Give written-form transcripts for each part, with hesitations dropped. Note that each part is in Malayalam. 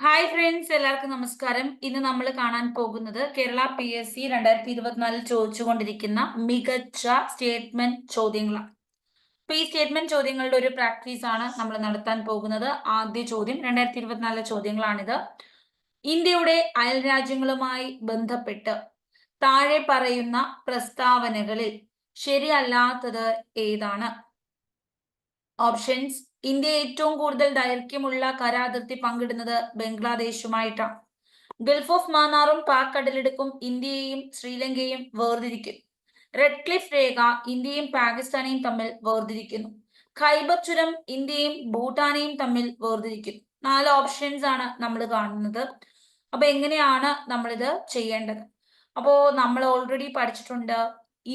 ഹായ് ഫ്രണ്ട്സ്, എല്ലാവർക്കും നമസ്കാരം. ഇന്ന് നമ്മൾ കാണാൻ പോകുന്നത് കേരള PSC 2024 ചോദിച്ചുകൊണ്ടിരിക്കുന്ന മികച്ച സ്റ്റേറ്റ്മെന്റ് ചോദ്യങ്ങളാണ്. അപ്പൊ ഈ സ്റ്റേറ്റ്മെന്റ് ചോദ്യങ്ങളുടെ ഒരു പ്രാക്ടീസ് ആണ് നമ്മൾ നടത്താൻ പോകുന്നത്. ആദ്യ ചോദ്യം 2024 ചോദ്യങ്ങളാണിത്. ഇന്ത്യയുടെ അയൽ രാജ്യങ്ങളുമായി ബന്ധപ്പെട്ട് താഴെ പറയുന്ന പ്രസ്താവനകളിൽ ശരിയല്ലാത്തത് ഏതാണ്? ഓപ്ഷൻസ്: ഇന്ത്യ ഏറ്റവും കൂടുതൽ ദൈർഘ്യമുള്ള കരാതിർത്തി പങ്കിടുന്നത് ബംഗ്ലാദേശുമായിട്ടാണ്. ഗൾഫ് ഓഫ് മാന്നാറും പാക് കടലിടുക്കും ഇന്ത്യയെയും ശ്രീലങ്കയെയും വേർതിരിക്കും. റെഡ് ക്ലിഫ് രേഖ ഇന്ത്യയും പാകിസ്ഥാനെയും തമ്മിൽ വേർതിരിക്കുന്നു. ഖൈബർ ചുരം ഇന്ത്യയും ഭൂട്ടാനെയും തമ്മിൽ വേർതിരിക്കുന്നു. 4 ഓപ്ഷൻസ് ആണ് നമ്മൾ കാണുന്നത്. അപ്പൊ എങ്ങനെയാണ് നമ്മളിത് ചെയ്യേണ്ടത്? അപ്പോ നമ്മൾ ഓൾറെഡി പഠിച്ചിട്ടുണ്ട്.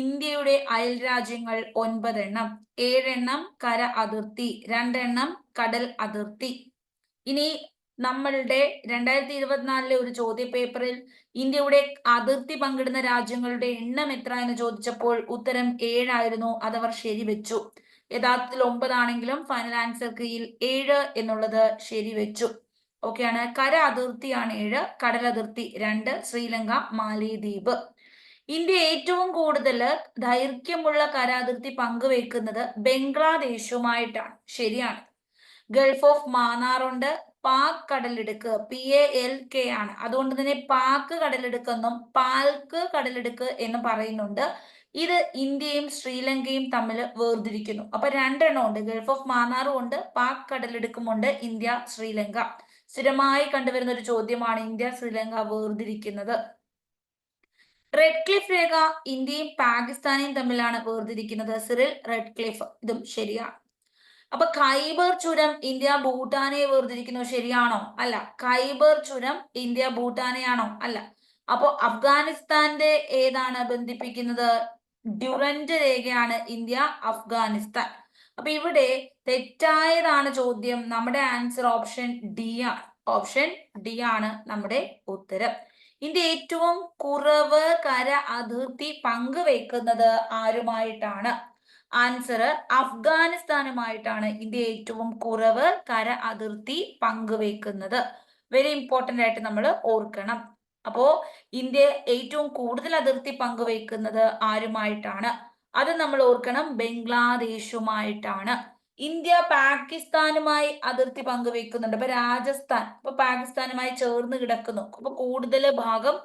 ഇന്ത്യയുടെ അയൽ രാജ്യങ്ങൾ 9 എണ്ണം, 7 എണ്ണം കര അതിർത്തി, 2 എണ്ണം കടൽ അതിർത്തി. ഇനി നമ്മളുടെ 2024 ഒരു ചോദ്യ പേപ്പറിൽ ഇന്ത്യയുടെ അതിർത്തി പങ്കിടുന്ന രാജ്യങ്ങളുടെ എണ്ണം എത്ര എന്ന് ചോദിച്ചപ്പോൾ ഉത്തരം 7 ആയിരുന്നു. അതവർ ശരിവെച്ചു. യഥാർത്ഥത്തിൽ 9 ആണെങ്കിലും ഫൈനൽ ആൻസർ കീയിൽ 7 എന്നുള്ളത് ശരിവെച്ചു. ഓക്കെയാണ്. കര അതിർത്തിയാണ് 7, കടൽ അതിർത്തി 2, ശ്രീലങ്ക, മാലിദ്വീപ്. ഇന്ത്യ ഏറ്റവും കൂടുതൽ ദൈർഘ്യമുള്ള കരാതിർത്തി പങ്കുവെക്കുന്നത് ബംഗ്ലാദേശുമായിട്ടാണ്. ശരിയാണ്. ഗൾഫ് ഓഫ് മാന്നാറുണ്ട്, പാക് കടലിടുക്ക് PALK ആണ്. അതുകൊണ്ട് തന്നെ പാക് കടലിടുക്കെന്നും പാൽക്ക് കടലിടുക്ക് എന്ന് പറയുന്നുണ്ട്. ഇത് ഇന്ത്യയും ശ്രീലങ്കയും തമ്മിൽ വേർതിരിക്കുന്നു. അപ്പൊ 2 എണ്ണം ഉണ്ട്. ഗൾഫ് ഓഫ് മാന്നാറും ഉണ്ട്, പാക് കടലിടുക്കുമുണ്ട്. ഇന്ത്യ ശ്രീലങ്ക സ്ഥിരമായി കണ്ടുവരുന്ന ഒരു ചോദ്യമാണ് ഇന്ത്യ ശ്രീലങ്ക വേർതിരിക്കുന്നത്. റെഡ് ക്ലിഫ് രേഖ ഇന്ത്യയും പാകിസ്ഥാനെയും തമ്മിലാണ് വേർതിരിക്കുന്നത്. സിറിൽ റെഡ് ക്ലിഫ്, ഇതും ശരിയാണ്. അപ്പൊ ഖൈബർ ചുരം ഇന്ത്യ ഭൂട്ടാനെ വേർതിരിക്കുന്നു. ശരിയാണോ? അല്ല. ഖൈബർ ചുരം ഇന്ത്യ ഭൂട്ടാനെയാണോ? അല്ല. അപ്പോ അഫ്ഗാനിസ്ഥാന്റെ ഏതാണ് ബന്ധിപ്പിക്കുന്നത്? ഡ്യൂറന്റ് രേഖയാണ് ഇന്ത്യ അഫ്ഗാനിസ്ഥാൻ. അപ്പൊ ഇവിടെ തെറ്റായതാണ് ചോദ്യം. നമ്മുടെ ആൻസർ ഓപ്ഷൻ ഡി ആണ്. ഓപ്ഷൻ ഡി ആണ് നമ്മുടെ ഉത്തരം. ഇന്ത്യ ഏറ്റവും കുറവ് കര അതിർത്തി പങ്കുവെക്കുന്നത് ആരുമായിട്ടാണ്? ആൻസർ അഫ്ഗാനിസ്ഥാനുമായിട്ടാണ് ഇന്ത്യ ഏറ്റവും കുറവ് കര അതിർത്തി പങ്കുവെക്കുന്നത്. വെരി ഇമ്പോർട്ടന്റ് ആയിട്ട് നമ്മൾ ഓർക്കണം. അപ്പോ ഇന്ത്യ ഏറ്റവും കൂടുതൽ അതിർത്തി പങ്കുവെക്കുന്നത് ആരുമായിട്ടാണ്? അത് നമ്മൾ ഓർക്കണം, ബംഗ്ലാദേശുമായിട്ടാണ്. ഇന്ത്യ പാകിസ്ഥാനുമായി അതിർത്തി പങ്കുവെക്കുന്നുണ്ട്. ഇപ്പൊ രാജസ്ഥാൻ ഇപ്പൊ പാകിസ്ഥാനുമായി ചേർന്ന് കിടക്കുന്നു. അപ്പൊ കൂടുതൽ ഭാഗം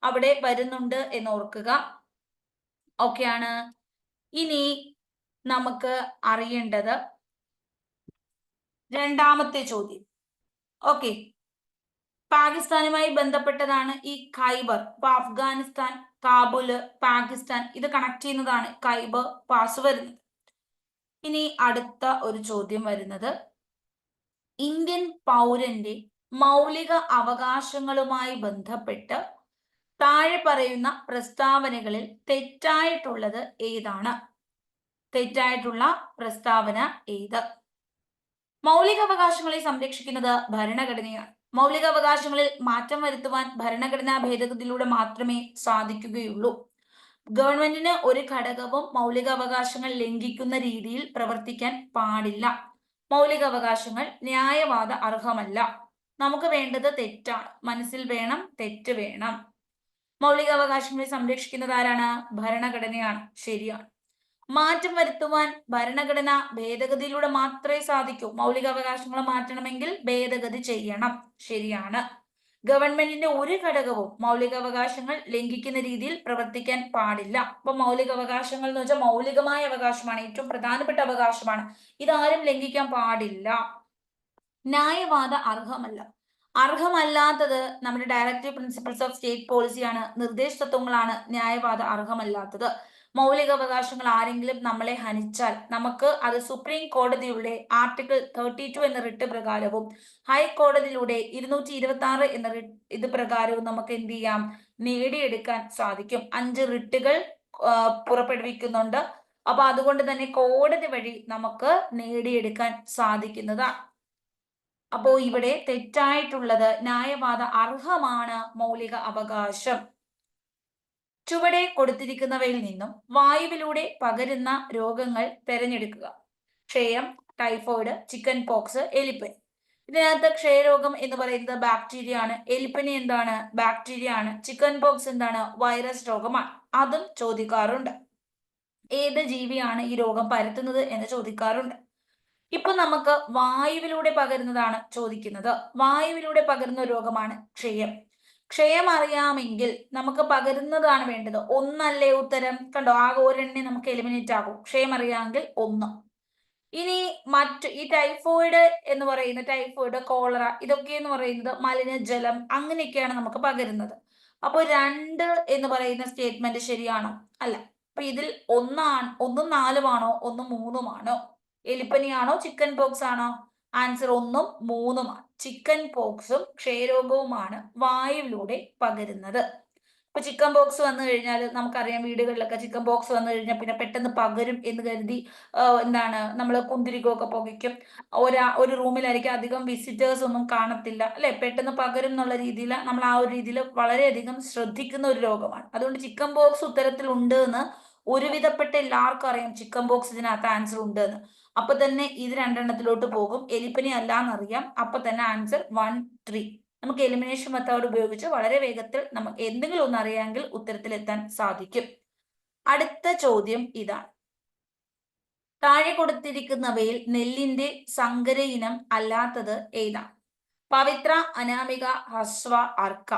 അവിടെ വരുന്നുണ്ട് എന്ന് ഓർക്കുക. ഓക്കെയാണ്. ഇനി നമുക്ക് അറിയേണ്ടത് രണ്ടാമത്തെ ചോദ്യം. ഓക്കെ, പാകിസ്ഥാനുമായി ബന്ധപ്പെട്ടതാണ് ഈ ഖൈബർ. ഇപ്പൊ അഫ്ഗാനിസ്ഥാൻ, കാബൂല്, പാകിസ്ഥാൻ ഇത് കണക്ട് ചെയ്യുന്നതാണ് ഖൈബർ പാസ് വരുന്നത്. ഇനി അടുത്ത ഒരു ചോദ്യം വരുന്നത് ഇന്ത്യൻ പൗരന്റെ മൗലിക അവകാശങ്ങളുമായി ബന്ധപ്പെട്ട് താഴെ പറയുന്ന പ്രസ്താവനകളിൽ തെറ്റായിട്ടുള്ളത് ഏതാണ്? തെറ്റായിട്ടുള്ള പ്രസ്താവന ഏത്? മൗലികാവകാശങ്ങളെ സംരക്ഷിക്കുന്നത് ഭരണഘടനയാണ്. മൗലികാവകാശങ്ങളിൽ മാറ്റം വരുത്തുവാൻ ഭരണഘടനാ ഭേദഗതിയിലൂടെ മാത്രമേ സാധിക്കുകയുള്ളൂ. ഗവൺമെന്റിന് ഒരു ഘടകവും മൗലികാവകാശങ്ങൾ ലംഘിക്കുന്ന രീതിയിൽ പ്രവർത്തിക്കാൻ പാടില്ല. മൗലികാവകാശങ്ങൾ ന്യായവാദ അർഹമല്ല. നമുക്ക് വേണ്ടത് തെറ്റാണ്. മനസ്സിൽ വേണം, തെറ്റ് വേണം. മൗലികാവകാശങ്ങളെ സംരക്ഷിക്കുന്നത് ആരാണ്? ഭരണഘടനയാണ്. ശരിയാണ്. മാറ്റം വരുത്തുവാൻ ഭരണഘടന ഭേദഗതിയിലൂടെ മാത്രമേ സാധിക്കൂ. മൗലികാവകാശങ്ങൾ മാറ്റണമെങ്കിൽ ഭേദഗതി ചെയ്യണം. ശരിയാണ്. ഗവൺമെന്റിന്റെ ഒരു ഘടകവും മൗലികാവകാശങ്ങൾ ലംഘിക്കുന്ന രീതിയിൽ പ്രവർത്തിക്കാൻ പാടില്ല. അപ്പൊ മൗലികാവകാശങ്ങൾ എന്ന് വെച്ചാൽ മൗലികമായ അവകാശമാണ്, ഏറ്റവും പ്രധാനപ്പെട്ട അവകാശമാണ്. ഇതാരും ലംഘിക്കാൻ പാടില്ല. ന്യായവാദ അർഹമല്ല. അർഹമല്ലാത്തത് നമ്മുടെ ഡയറക്റ്റീവ് പ്രിൻസിപ്പിൾസ് ഓഫ് സ്റ്റേറ്റ് പോളിസിയാണ്, നിർദ്ദേശ തത്വങ്ങളാണ് ന്യായവാദ അർഹമല്ലാത്തത്. മൗലികാവകാശങ്ങൾ ആരെങ്കിലും നമ്മളെ ഹനിച്ചാൽ നമുക്ക് അത് സുപ്രീം കോടതിയുടെ ആർട്ടിക്കിൾ 32 എന്ന റിട്ട് പ്രകാരവും ഹൈക്കോടതിയിലൂടെ 226 എന്ന ഇത് പ്രകാരവും നമുക്ക് എന്ത് ചെയ്യാം? നേടിയെടുക്കാൻ സാധിക്കും. 5 റിട്ടുകൾ പുറപ്പെടുവിക്കുന്നുണ്ട്. അപ്പൊ അതുകൊണ്ട് തന്നെ കോടതി വഴി നമുക്ക് നേടിയെടുക്കാൻ സാധിക്കുന്നതാണ്. അപ്പോ ഇവിടെ തെറ്റായിട്ടുള്ളത് ന്യായവാദ അർഹമാണ് മൗലിക അവകാശം. ചുവടെ കൊടുത്തിരിക്കുന്നവയിൽ നിന്നും വായുവിലൂടെ പകരുന്ന രോഗങ്ങൾ തിരഞ്ഞെടുക്കുക. ക്ഷയം, ടൈഫോയിഡ്, ചിക്കൻ പോക്സ്, എലിപ്പനി. ഇതിനകത്ത് ക്ഷയരോഗം എന്ന് പറയുന്നത് ബാക്ടീരിയ ആണ്. എലിപ്പനി എന്താണ്? ബാക്ടീരിയ ആണ്. ചിക്കൻ പോക്സ് എന്താണ്? വൈറസ് രോഗമാണ്. അതും ചോദിക്കാറുണ്ട്. ഏത് ജീവിയാണ് ഈ രോഗം പരത്തുന്നത് എന്ന് ചോദിക്കാറുണ്ട്. ഇപ്പൊ നമുക്ക് വായുവിലൂടെ പകരുന്നതാണ് ചോദിക്കുന്നത്. വായുവിലൂടെ പകരുന്ന രോഗമാണ് ക്ഷയം. ക്ഷയം അറിയാമെങ്കിൽ നമുക്ക് പകരുന്നതാണ് വേണ്ടത്. ഒന്നല്ലേ ഉത്തരം? കണ്ടോ, ആകെ ഒരെണ്ണേ നമുക്ക് എലിമിനേറ്റ് ആകും. ക്ഷയം അറിയാമെങ്കിൽ 1. ഇനി ഈ ടൈഫോയിഡ് എന്ന് പറയുന്ന ടൈഫോയിഡ്, കോളറ, ഇതൊക്കെ എന്ന് പറയുന്നത് മലിനജലം അങ്ങനെയൊക്കെയാണ് നമുക്ക് പകരുന്നത്. അപ്പൊ 2 എന്ന് പറയുന്ന സ്റ്റേറ്റ്മെന്റ് ശരിയാണോ? അല്ല. അപ്പൊ ഇതിൽ 1 4 ആണോ 1 3 ആണോ? എലിപ്പനിയാണോ ചിക്കൻ പോക്സ് ആണോ? ആൻസർ 1 3 ആണ്. ചിക്കൻ പോക്സും ക്ഷയരോഗവുമാണ് വായുവിലൂടെ പകരുന്നത്. ഇപ്പൊ ചിക്കൻ ബോക്സ് വന്നു കഴിഞ്ഞാൽ നമുക്കറിയാം, വീടുകളിലൊക്കെ ചിക്കൻ ബോക്സ് വന്നു കഴിഞ്ഞാൽ പിന്നെ പെട്ടെന്ന് പകരും എന്ന് കരുതി എന്താണ്, നമ്മൾ കുന്തിരിക്കമൊക്കെ പുകയ്ക്കും. ഒരു റൂമിലായിരിക്കും, അധികം വിസിറ്റേഴ്സ് ഒന്നും കാണത്തില്ല അല്ലെ, പെട്ടെന്ന് പകരും എന്നുള്ള രീതിയിൽ നമ്മൾ ആ ഒരു രീതിയിൽ വളരെയധികം ശ്രദ്ധിക്കുന്ന ഒരു രോഗമാണ്. അതുകൊണ്ട് ചിക്കൻ ബോക്സ് ഉത്തരത്തിൽ ഉണ്ട് എന്ന് ഒരുവിധപ്പെട്ട എല്ലാവർക്കും അറിയാം. ചിക്കൻ ബോക്സ് ഇതിനകത്ത് ആൻസർ ഉണ്ട് എന്ന്. അപ്പൊ തന്നെ ഇത് 2 പോകും. എലിപ്പനി അല്ല എന്നറിയാം. അപ്പൊ തന്നെ ആൻസർ 1 3. നമുക്ക് എലിമിനേഷൻ മെത്തേഡ് ഉപയോഗിച്ച് വളരെ വേഗത്തിൽ നമുക്ക് എന്തെങ്കിലും ഒന്ന് അറിയാമെങ്കിൽ ഉത്തരത്തിലെത്താൻ സാധിക്കും. അടുത്ത ചോദ്യം ഇതാണ്. താഴെ കൊടുത്തിരിക്കുന്നവയിൽ നെല്ലിന്റെ സങ്കര ഇനം അല്ലാത്തത് ഏതാണ്? പവിത്ര, അനാമിക, ഹ്രസ്വ, അർക്ക.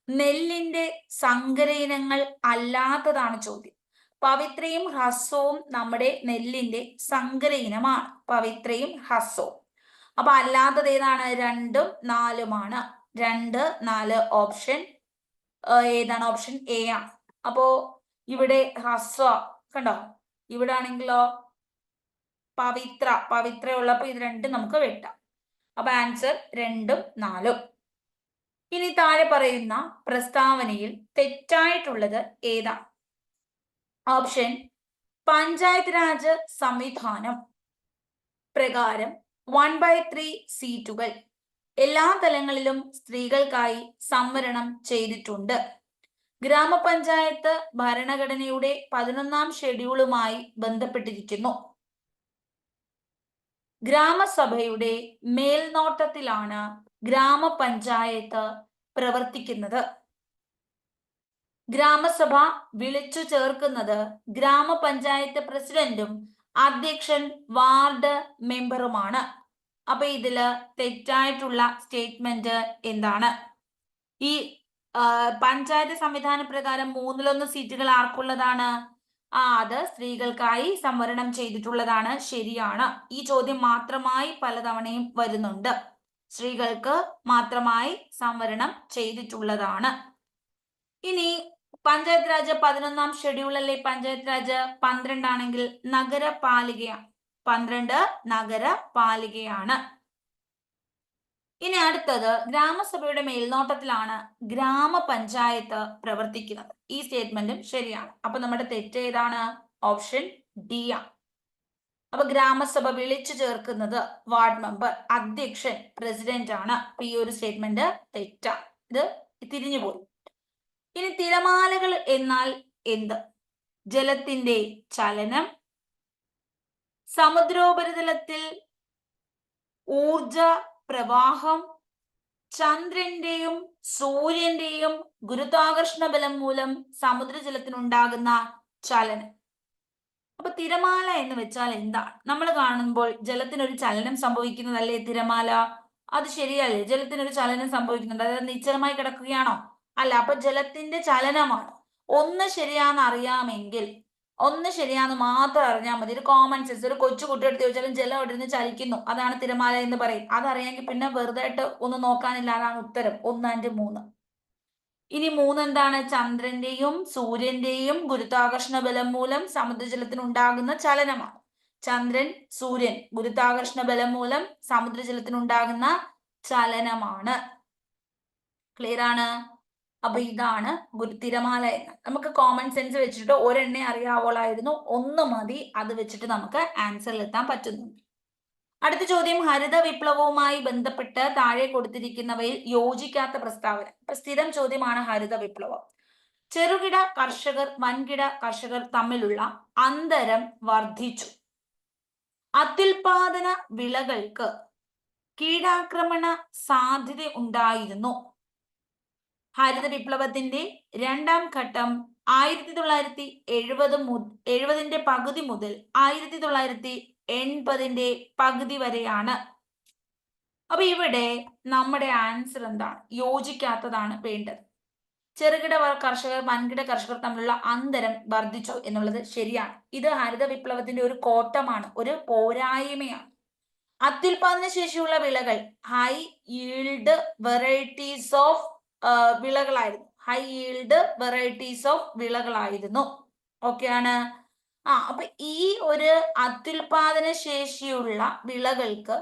നെല്ലിന്റെ സങ്കര ഇനങ്ങൾ അല്ലാത്തതാണ് ചോദ്യം. പവിത്രയും ഹ്രസ്വവും നമ്മുടെ നെല്ലിന്റെ സങ്കര ഇനമാണ്. പവിത്രയും ഹ്രസ്വവും. അപ്പൊ അല്ലാത്തത് ഏതാണ്? 2 4 ആണ്. 2 4 ഓപ്ഷൻ ഏതാണ്? ഓപ്ഷൻ എ ആണ്. അപ്പോ ഇവിടെ ഹ്രസ്വ കണ്ടോ, ഇവിടെ ആണെങ്കിലോ പവിത്ര ഉള്ളപ്പോ ഇത് 2 നമുക്ക് വെട്ടാം. അപ്പൊ ആൻസർ 2 4. ഇനി താഴെ പറയുന്ന പ്രസ്താവനയിൽ തെറ്റായിട്ടുള്ളത് ഏതാണ്? ഓപ്ഷൻ പഞ്ചായത്ത് രാജ് സംവിധാനം പ്രകാരം 1/3 സീറ്റുകൾ എല്ലാ തലങ്ങളിലും സ്ത്രീകൾക്കായി സംവരണം ചെയ്തിട്ടുണ്ട്. ഗ്രാമപഞ്ചായത്ത് ഭരണഘടനയുടെ 11ാം ഷെഡ്യൂളുമായി ബന്ധപ്പെട്ടിരിക്കുന്നു. ഗ്രാമസഭയുടെ മേൽനോട്ടത്തിലാണ് ഗ്രാമപഞ്ചായത്ത് പ്രവർത്തിക്കുന്നത്. ഗ്രാമസഭ വിളിച്ചു ചേർക്കുന്നത് ഗ്രാമപഞ്ചായത്ത് പ്രസിഡന്റും അധ്യക്ഷൻ വാർഡ് മെമ്പറുമാണ്. അപ്പൊ ഇതില് തെറ്റായിട്ടുള്ള സ്റ്റേറ്റ്മെന്റ് എന്താണ്? ഈ പഞ്ചായത്ത് സംവിധാന പ്രകാരം 1/3 സീറ്റുകൾ ആർക്കുള്ളതാണ്? അത് സ്ത്രീകൾക്കായി സംവരണം ചെയ്തിട്ടുള്ളതാണ്. ശരിയാണ്. ഈ ചോദ്യം മാത്രമായി പലതവണയും വരുന്നുണ്ട്. സ്ത്രീകൾക്ക് മാത്രമായി സംവരണം ചെയ്തിട്ടുള്ളതാണ്. ഇനി പഞ്ചായത്ത് രാജ് 11ാം ഷെഡ്യൂൾ അല്ലേ പഞ്ചായത്ത് രാജ്? 12 ആണെങ്കിൽ നഗരപാലികയാണ്. 12 നഗരപാലികയാണ്. ഇനി അടുത്തത്, ഗ്രാമസഭയുടെ മേൽനോട്ടത്തിലാണ് ഗ്രാമപഞ്ചായത്ത് പ്രവർത്തിക്കുന്നത്. ഈ സ്റ്റേറ്റ്മെന്റും ശരിയാണ്. അപ്പൊ നമ്മുടെ തെറ്റ് ഏതാണ്? ഓപ്ഷൻ ഡി ആണ്. അപ്പൊ ഗ്രാമസഭ വിളിച്ചു ചേർക്കുന്നത് വാർഡ് മെമ്പർ, അധ്യക്ഷൻ പ്രസിഡന്റ് ആണ്. അപ്പൊ ഈ ഒരു സ്റ്റേറ്റ്മെന്റ് തെറ്റാണ്. ഇത് തിരിഞ്ഞുപോയി. ഇനി തിരമാലകൾ എന്നാൽ എന്ത്? ജലത്തിന്റെ ചലനം, സമുദ്രോപരിതലത്തിൽ ഊർജ പ്രവാഹം, ചന്ദ്രന്റെയും സൂര്യന്റെയും ഗുരുത്വാകർഷണ ബലം മൂലം സമുദ്രജലത്തിനുണ്ടാകുന്ന ചലനം. അപ്പൊ തിരമാല എന്ന് വെച്ചാൽ എന്താണ്? നമ്മൾ കാണുമ്പോൾ ജലത്തിനൊരു ചലനം സംഭവിക്കുന്നതല്ലേ തിരമാല? അത് ശരിയല്ലേ? ജലത്തിനൊരു ചലനം സംഭവിക്കുന്നുണ്ട്. അതായത് നിശ്ചലമായി കിടക്കുകയാണോ? അല്ല. അപ്പൊ ജലത്തിന്റെ ചലനമാണ്. ഒന്ന് ശരിയാന്ന് അറിയാമെങ്കിൽ, ഒന്ന് ശരിയാന്ന് മാത്രം അറിഞ്ഞാൽ മതി. ഒരു കോമൺ സെൻസ്. ഒരു കൊച്ചു കുട്ടിയെടുത്ത് ചോദിച്ചാലും ജലം അവിടെ നിന്ന് ചലിക്കുന്നു, അതാണ് തിരമാല എന്ന് പറയും. അതറിയാമെങ്കിൽ പിന്നെ വെറുതെ ആയിട്ട് ഒന്നും നോക്കാനില്ല. അതാണ് ഉത്തരം 1 and 3. ഇനി 3 എന്താണ്? ചന്ദ്രന്റെയും സൂര്യന്റെയും ഗുരുത്വാകർഷണ ബലം മൂലം സമുദ്രജലത്തിന് ഉണ്ടാകുന്ന ചലനമാണ്. ചന്ദ്രൻ, സൂര്യൻ, ഗുരുത്വാകർഷണ ബലം മൂലം സമുദ്രജലത്തിന് ഉണ്ടാകുന്ന ചലനമാണ്. ക്ലിയർ ആണ്? അപ്പൊ ഇതാണ് തിരമാല എന്ന്. നമുക്ക് കോമൺ സെൻസ് വെച്ചിട്ട് ഒരെണ്ണേ അറിയാവോളായിരുന്നു. 1 മതി. അത് വെച്ചിട്ട് നമുക്ക് ആൻസറിൽ എത്താൻ പറ്റുന്നുണ്ട്. അടുത്ത ചോദ്യം, ഹരിത വിപ്ലവവുമായി ബന്ധപ്പെട്ട് താഴെ കൊടുത്തിരിക്കുന്നവയിൽ യോജിക്കാത്ത പ്രസ്താവന. ഇപ്പൊ സ്ഥിരം ചോദ്യമാണ് ഹരിത വിപ്ലവം. ചെറുകിട കർഷകർ വൻകിട കർഷകർ തമ്മിലുള്ള അന്തരം വർദ്ധിച്ചു. അത്യുൽപാദന വിളകൾക്ക് കീടാക്രമണ സാധ്യത ഉണ്ടായിരുന്നു. ഹരിത വിപ്ലവത്തിന്റെ രണ്ടാം ഘട്ടം 1970 പകുതി മുതൽ 1980 പകുതി വരെയാണ്. അപ്പൊ ഇവിടെ നമ്മുടെ ആൻസർ എന്താണ്? യോജിക്കാത്തതാണ് വേണ്ടത്. ചെറുകിട കർഷകർ വൻകിട കർഷകർ തമ്മിലുള്ള അന്തരം വർദ്ധിച്ചു എന്നുള്ളത് ശരിയാണ്. ഇത് ഹരിത വിപ്ലവത്തിന്റെ ഒരു കോട്ടമാണ്, ഒരു പോരായ്മയാണ്. അത്യുൽപാദന ശേഷിയുള്ള വിളകൾ ഹൈ ഈൽഡ് വെറൈറ്റീസ് ഓഫ് വിളകളായിരുന്നു. ഹൈ ഈൽഡ് വെറൈറ്റീസ് ഓഫ് വിളകളായിരുന്നു. ഓക്കെയാണ്. അപ്പൊ ഈ ഒരു അത്യുൽപാദന ശേഷിയുള്ള വിളകൾക്ക്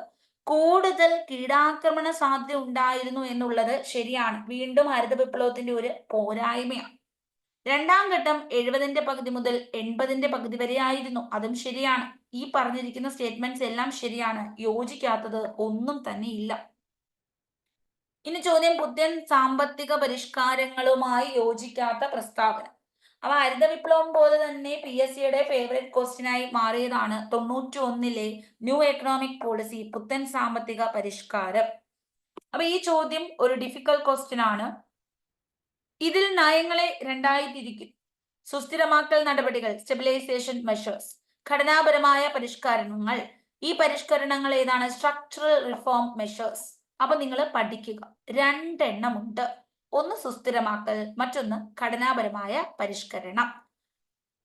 കൂടുതൽ കീടാക്രമണ സാധ്യത ഉണ്ടായിരുന്നു എന്നുള്ളത് ശരിയാണ്. വീണ്ടും ഹരിത വിപ്ലവത്തിന്റെ ഒരു പോരായ്മയാണ്. രണ്ടാം ഘട്ടം 70 പകുതി മുതൽ 80 പകുതി വരെ ആയിരുന്നു. അതും ശരിയാണ്. ഈ പറഞ്ഞിരിക്കുന്ന സ്റ്റേറ്റ്മെന്റ്സ് എല്ലാം ശരിയാണ്. യോജിക്കാത്തത് ഒന്നും തന്നെ ഇല്ല. ഇനി ചോദ്യം, പുത്തൻ സാമ്പത്തിക പരിഷ്കാരങ്ങളുമായി യോജിക്കാത്ത പ്രസ്താവന. അപ്പൊ ഹരിത വിപ്ലവം പോലെ തന്നെ PSCയുടെ ഫേവറേറ്റ് ക്വസ്റ്റ്യൻ ആയി മാറിയതാണ് 91 ന്യൂ എക്കണോമിക് പോളിസി, പുത്തൻ സാമ്പത്തിക പരിഷ്കാരം. അപ്പൊ ഈ ചോദ്യം ഒരു ഡിഫിക്കൽട്ട് ക്വസ്റ്റ്യൻ ആണ്. ഇതിൽ നയങ്ങളെ രണ്ടായി തിരിക്കും. സുസ്ഥിരമാക്കൽ നടപടികൾ, സ്റ്റെബിലൈസേഷൻ മെഷേഴ്സ്, ഘടനാപരമായ പരിഷ്കരണങ്ങൾ. ഈ പരിഷ്കരണങ്ങൾ ഏതാണ്? Structural reform measures. അപ്പൊ നിങ്ങൾ പഠിക്കുക, രണ്ടെണ്ണമുണ്ട്. ഒന്ന് സുസ്ഥിരമാക്കൽ, മറ്റൊന്ന് ഘടനാപരമായ പരിഷ്കരണം.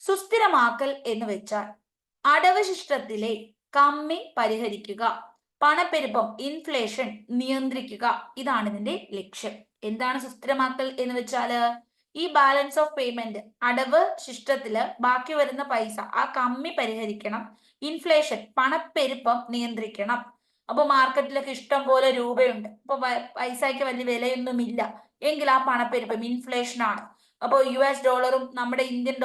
സുസ്ഥിരമാക്കൽ എന്ന് വെച്ചാൽ അടവശിഷ്ടത്തിലെ കമ്മി പരിഹരിക്കുക, പണപ്പെരുപ്പം ഇൻഫ്ലേഷൻ നിയന്ത്രിക്കുക. ഇതാണ് ഇതിന്റെ ലക്ഷ്യം. എന്താണ് സുസ്ഥിരമാക്കൽ എന്ന് വെച്ചാല് ഈ ബാലൻസ് ഓഫ് പേയ്മെന്റ്, അടവ് ശിഷ്ടത്തില് ബാക്കി വരുന്ന പൈസ, ആ കമ്മി പരിഹരിക്കണം. ഇൻഫ്ലേഷൻ, പണപ്പെരുപ്പം നിയന്ത്രിക്കണം. അപ്പൊ മാർക്കറ്റിലൊക്കെ ഇഷ്ടം പോലെ രൂപയുണ്ട്, അപ്പൊ പൈസയ്ക്ക് വലിയ വിലയൊന്നുമില്ല എങ്കിൽ ആ പണപ്പെരുപ്പം ഇൻഫ്ലേഷൻ ആണ്. അപ്പോൾ US ഡോളറും നമ്മുടെ ഇന്ത്യൻ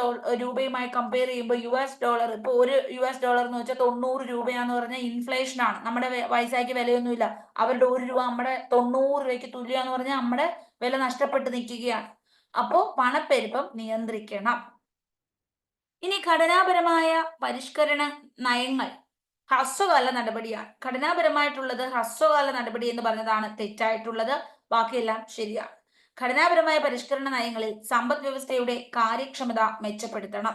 രൂപയുമായി കമ്പയർ ചെയ്യുമ്പോൾ US ഡോളർ, ഇപ്പൊ ഒരു US ഡോളർ എന്ന് വെച്ചാൽ 90 രൂപയാന്ന് പറഞ്ഞാൽ ഇൻഫ്ലേഷൻ ആണ്. നമ്മുടെ പൈസയ്ക്ക് വിലയൊന്നുമില്ല. അവരുടെ 1 രൂപ നമ്മുടെ 90 രൂപയ്ക്ക് തുല്യാന്ന് പറഞ്ഞാൽ നമ്മുടെ വില നഷ്ടപ്പെട്ട് നിൽക്കുകയാണ്. അപ്പോ പണപ്പെരുപ്പം നിയന്ത്രിക്കണം. ഇനി ഘടനാപരമായ പരിഷ്കരണ നയങ്ങൾ ഹ്രസ്വകാല നടപടിയാണ്. ഘടനാപരമായിട്ടുള്ളത് ഹ്രസ്വകാല നടപടി എന്ന് പറഞ്ഞതാണ് തെറ്റായിട്ടുള്ളത്. ബാക്കിയെല്ലാം ശരിയാണ്. ഘടനാപരമായ പരിഷ്കരണ നയങ്ങളിൽ സമ്പദ് വ്യവസ്ഥയുടെ കാര്യക്ഷമത മെച്ചപ്പെടുത്തണം.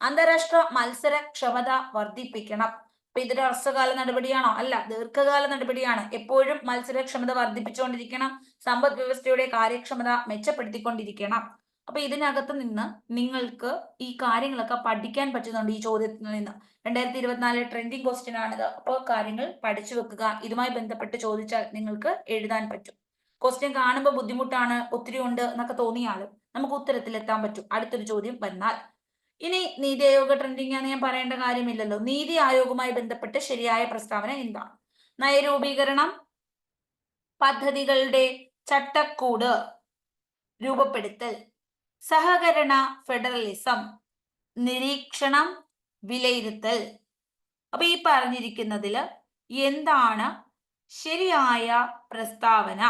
അന്താരാഷ്ട്ര മത്സരക്ഷമത വർദ്ധിപ്പിക്കണം. അപ്പൊ ഇതൊരു ഹ്രസ്വകാല നടപടിയാണോ? അല്ല, ദീർഘകാല നടപടിയാണ്. എപ്പോഴും മത്സരക്ഷമത വർദ്ധിപ്പിച്ചുകൊണ്ടിരിക്കണം, സമ്പദ് വ്യവസ്ഥയുടെ കാര്യക്ഷമത മെച്ചപ്പെടുത്തിക്കൊണ്ടിരിക്കണം. അപ്പൊ ഇതിനകത്ത് നിന്ന് നിങ്ങൾക്ക് ഈ കാര്യങ്ങളൊക്കെ പഠിക്കാൻ പറ്റുന്നുണ്ട് ഈ ചോദ്യത്തിൽ നിന്ന്. 2024 ട്രെൻഡിങ് ക്വസ്റ്റ്യൻ ആണിത്. അപ്പോൾ കാര്യങ്ങൾ പഠിച്ചു വെക്കുക. ഇതുമായി ബന്ധപ്പെട്ട് ചോദിച്ചാൽ നിങ്ങൾക്ക് എഴുതാൻ പറ്റും. ക്വസ്റ്റ്യൻ കാണുമ്പോൾ ബുദ്ധിമുട്ടാണ്, ഒത്തിരി ഉണ്ട് എന്നൊക്കെ തോന്നിയാലും നമുക്ക് ഉത്തരത്തിൽ എത്താൻ പറ്റും അടുത്തൊരു ചോദ്യം വന്നാൽ. ഇനി നീതി ആയോഗ് ട്രെൻഡിങ് ആണെന്ന് ഞാൻ പറയേണ്ട കാര്യമില്ലല്ലോ. നീതി ആയോഗുമായി ബന്ധപ്പെട്ട് ശരിയായ പ്രസ്താവന എന്താണ്? നയരൂപീകരണം, പദ്ധതികളുടെ ചട്ടക്കൂട് രൂപപ്പെടുത്തൽ, സഹകരണ ഫെഡറലിസം, നിരീക്ഷണം, വിലയിരുത്തൽ. അപ്പൊ ഈ പറഞ്ഞിരിക്കുന്നതിൽ എന്താണ് ശരിയായ പ്രസ്താവന?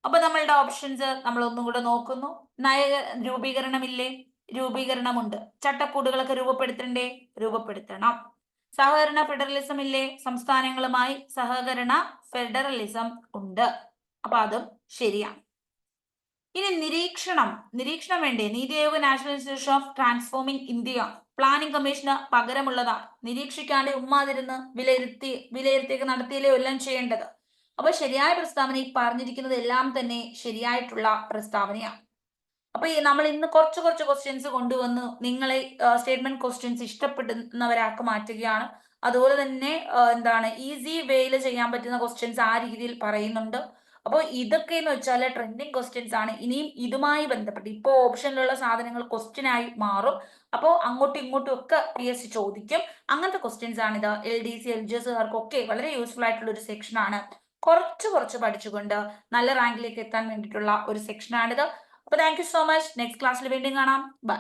അപ്പൊ നമ്മളുടെ ഓപ്ഷൻസ് നമ്മൾ ഒന്നും കൂടെ നോക്കുന്നു. രൂപീകരണമില്ലേ? രൂപീകരണമുണ്ട്. ചട്ടക്കൂടുകളൊക്കെ രൂപപ്പെടുത്തണ്ടേ? രൂപപ്പെടുത്തണം. സഹകരണ ഫെഡറലിസം ഇല്ലേ? സംസ്ഥാനങ്ങളുമായി സഹകരണ ഫെഡറലിസം ഉണ്ട്. അപ്പൊ അതും ശരിയാണ്. ഇനി നിരീക്ഷണം വേണ്ടേ? NITI Aayog national institution of transforming India planning കമ്മീഷന് പകരമുള്ളതാണ്. നിരീക്ഷിക്കാണ്ട് ഉമ്മാതിരുന്ന് വിലയിരുത്തിയൊക്കെ നടത്തിയില്ലേ എല്ലാം ചെയ്യേണ്ടത്. അപ്പൊ ശരിയായ പ്രസ്താവന ഈ പറഞ്ഞിരിക്കുന്നത് എല്ലാം തന്നെ ശരിയായിട്ടുള്ള പ്രസ്താവനയാണ്. അപ്പൊ നമ്മൾ ഇന്ന് കുറച്ച് ക്വസ്റ്റ്യൻസ് കൊണ്ടുവന്ന് നിങ്ങളെ സ്റ്റേറ്റ്മെന്റ് ക്വസ്റ്റ്യൻസ് ഇഷ്ടപ്പെടുന്നവരാക്കി മാറ്റുകയാണ്. അതുപോലെ തന്നെ എന്താണ് ഈസി വേയിൽ ചെയ്യാൻ പറ്റുന്ന ക്വസ്റ്റ്യൻസ് ആ രീതിയിൽ പറയുന്നുണ്ട്. അപ്പോൾ ഇതൊക്കെ എന്ന് വെച്ചാൽ ട്രെൻഡിങ് ക്വസ്റ്റ്യൻസ് ആണ്. ഇനിയും ഇതുമായി ബന്ധപ്പെട്ട് ഇപ്പോൾ ഓപ്ഷനിലുള്ള സാധനങ്ങൾ ക്വസ്റ്റ്യൻ ആയി മാറും. അപ്പോൾ അങ്ങോട്ടും ഇങ്ങോട്ടും ഒക്കെ PSC ചോദിക്കും. അങ്ങനത്തെ ക്വസ്റ്റ്യൻസ് ആണ് ഇത്. LDC LGSകാർക്കൊക്കെ വളരെ യൂസ്ഫുൾ ആയിട്ടുള്ള ഒരു സെക്ഷൻ ആണ്. കുറച്ച് പഠിച്ചുകൊണ്ട് നല്ല റാങ്കിലേക്ക് എത്താൻ വേണ്ടിയിട്ടുള്ള ഒരു സെക്ഷൻ ആണിത്. അപ്പൊ thank you so much. Next ക്ലാസ്സിൽ വീണ്ടും കാണാം. ബൈ.